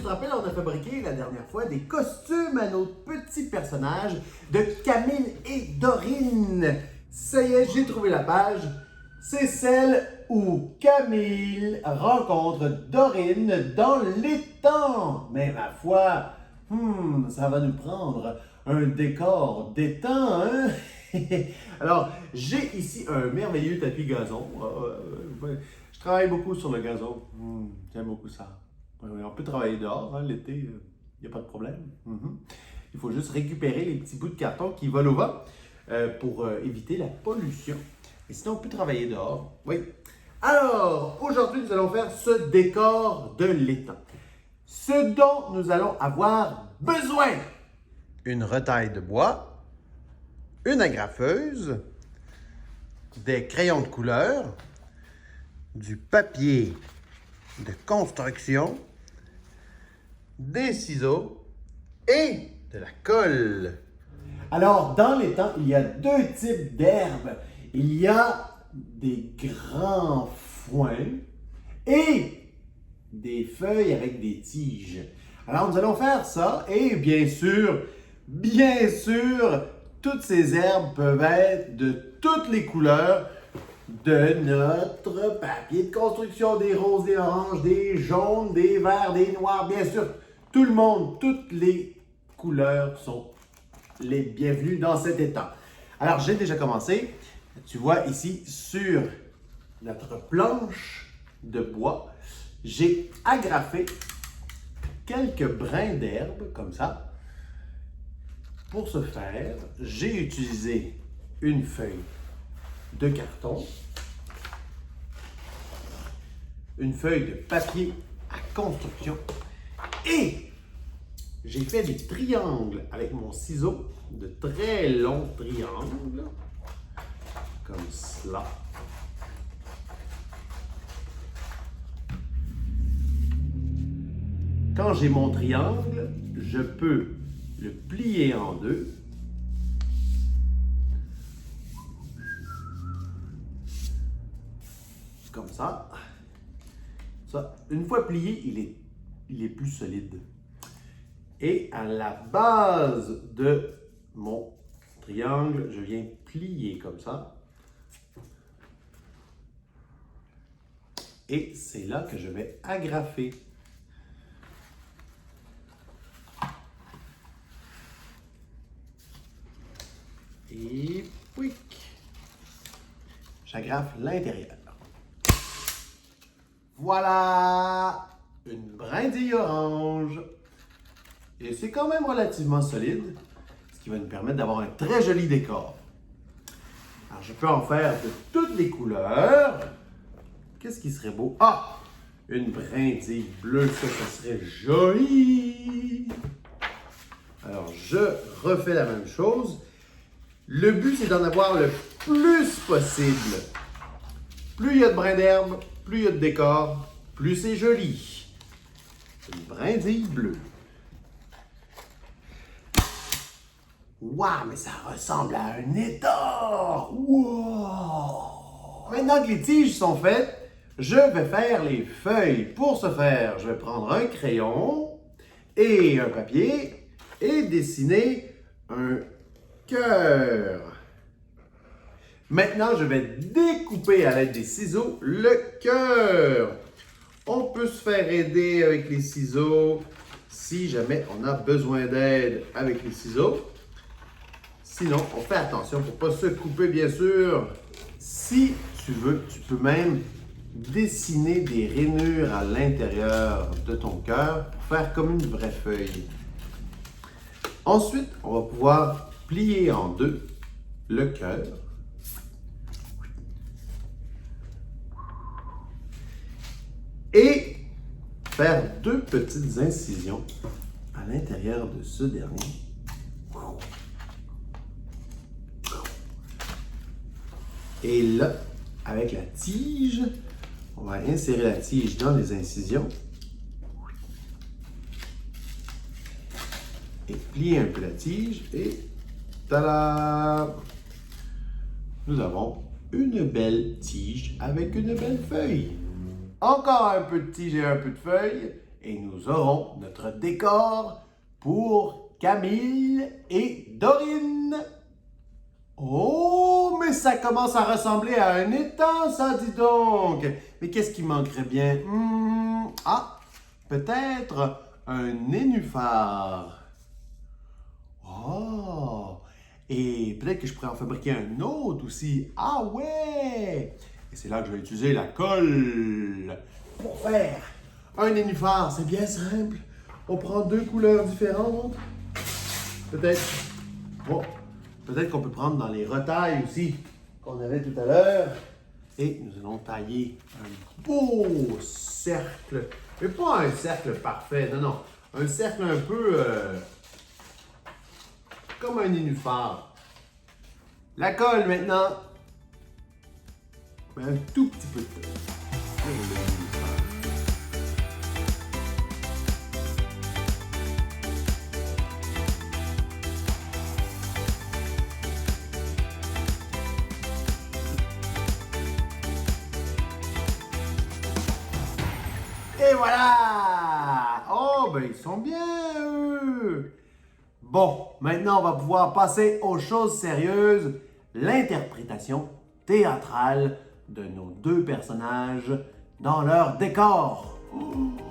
tu te rappelles, on a fabriqué la dernière fois des costumes à nos petits personnages de Camille et Dorine. Ça y est, j'ai trouvé la page. C'est celle où Camille rencontre Dorine dans l'étang. Mais ma foi, ça va nous prendre un décor d'étang, hein? Alors, j'ai ici un merveilleux tapis gazon. Je travaille beaucoup sur le gazon. J'aime beaucoup ça. Oui, on peut travailler dehors, hein, l'été, il n'y a pas de problème. Il faut juste récupérer les petits bouts de carton qui volent au vent pour éviter la pollution. Et sinon, on peut travailler dehors. Oui. Alors, aujourd'hui, nous allons faire ce décor de l'étang. Ce dont nous allons avoir besoin. Une retaille de bois, une agrafeuse, des crayons de couleur, du papier de construction, des ciseaux et de la colle. Alors, dans l'étang, il y a deux types d'herbes. Il y a des grands foins et des feuilles avec des tiges. Alors, nous allons faire ça et bien sûr, toutes ces herbes peuvent être de toutes les couleurs de notre papier de construction, des roses, des oranges, des jaunes, des verts, des noirs, bien sûr. Tout le monde, toutes les couleurs sont les bienvenues dans cet étang. Alors, j'ai déjà commencé. Tu vois ici, sur notre planche de bois, j'ai agrafé quelques brins d'herbe, comme ça. Pour ce faire, j'ai utilisé une feuille de carton, une feuille de papier à construction et j'ai fait des triangles avec mon ciseau, de très longs triangles, comme cela. Quand j'ai mon triangle, je peux le plier en deux. Comme ça. Ça, une fois plié, il est plus solide. Et à la base de mon triangle, je viens plier comme ça. Et c'est là que je vais agrafer. Et oui, j'agrafe l'intérieur. Voilà une brindille orange. Et c'est quand même relativement solide, ce qui va nous permettre d'avoir un très joli décor. Alors, je peux en faire de toutes les couleurs. Qu'est-ce qui serait beau? Ah! Une brindille bleue, ça serait joli! Alors, je refais la même chose. Le but, c'est d'en avoir le plus possible. Plus il y a de brins d'herbe, plus il y a de décor, plus c'est joli. Une brindille bleue. Waouh, mais ça ressemble à un étang! Wow! Maintenant que les tiges sont faites, je vais faire les feuilles. Pour ce faire, je vais prendre un crayon et un papier et dessiner un cœur. Maintenant, je vais découper à l'aide des ciseaux le cœur. On peut se faire aider avec les ciseaux si jamais on a besoin d'aide avec les ciseaux. Sinon, on fait attention pour ne pas se couper, bien sûr. Si tu veux, tu peux même dessiner des rainures à l'intérieur de ton cœur pour faire comme une vraie feuille. Ensuite, on va pouvoir plier en deux le cœur. Et faire deux petites incisions à l'intérieur de ce dernier. Et là, avec la tige, on va insérer la tige dans les incisions. Et plier un peu la tige et tada! Nous avons une belle tige avec une belle feuille. Encore un peu de tige et un peu de feuille. et nous aurons notre décor pour Camille et Dorine. Oh, mais ça commence à ressembler à un étang, ça, dis donc. Mais qu'est-ce qui manquerait bien? Peut-être un nénuphar. Oh, et peut-être que je pourrais en fabriquer un autre aussi. Ah ouais! Et c'est là que je vais utiliser la colle pour faire un nénuphar. C'est bien simple. On prend 2 couleurs différentes. Peut-être... Bon, peut-être qu'on peut prendre dans les retailles aussi qu'on avait tout à l'heure. Et nous allons tailler un beau cercle. Mais pas un cercle parfait, non, non. Un cercle un peu comme un nénuphar. La colle maintenant. Mais un tout petit peu de colle. Et voilà! Oh, ben ils sont bien, eux! Bon, maintenant on va pouvoir passer aux choses sérieuses, l'interprétation théâtrale de nos 2 personnages dans leur décor. Oh!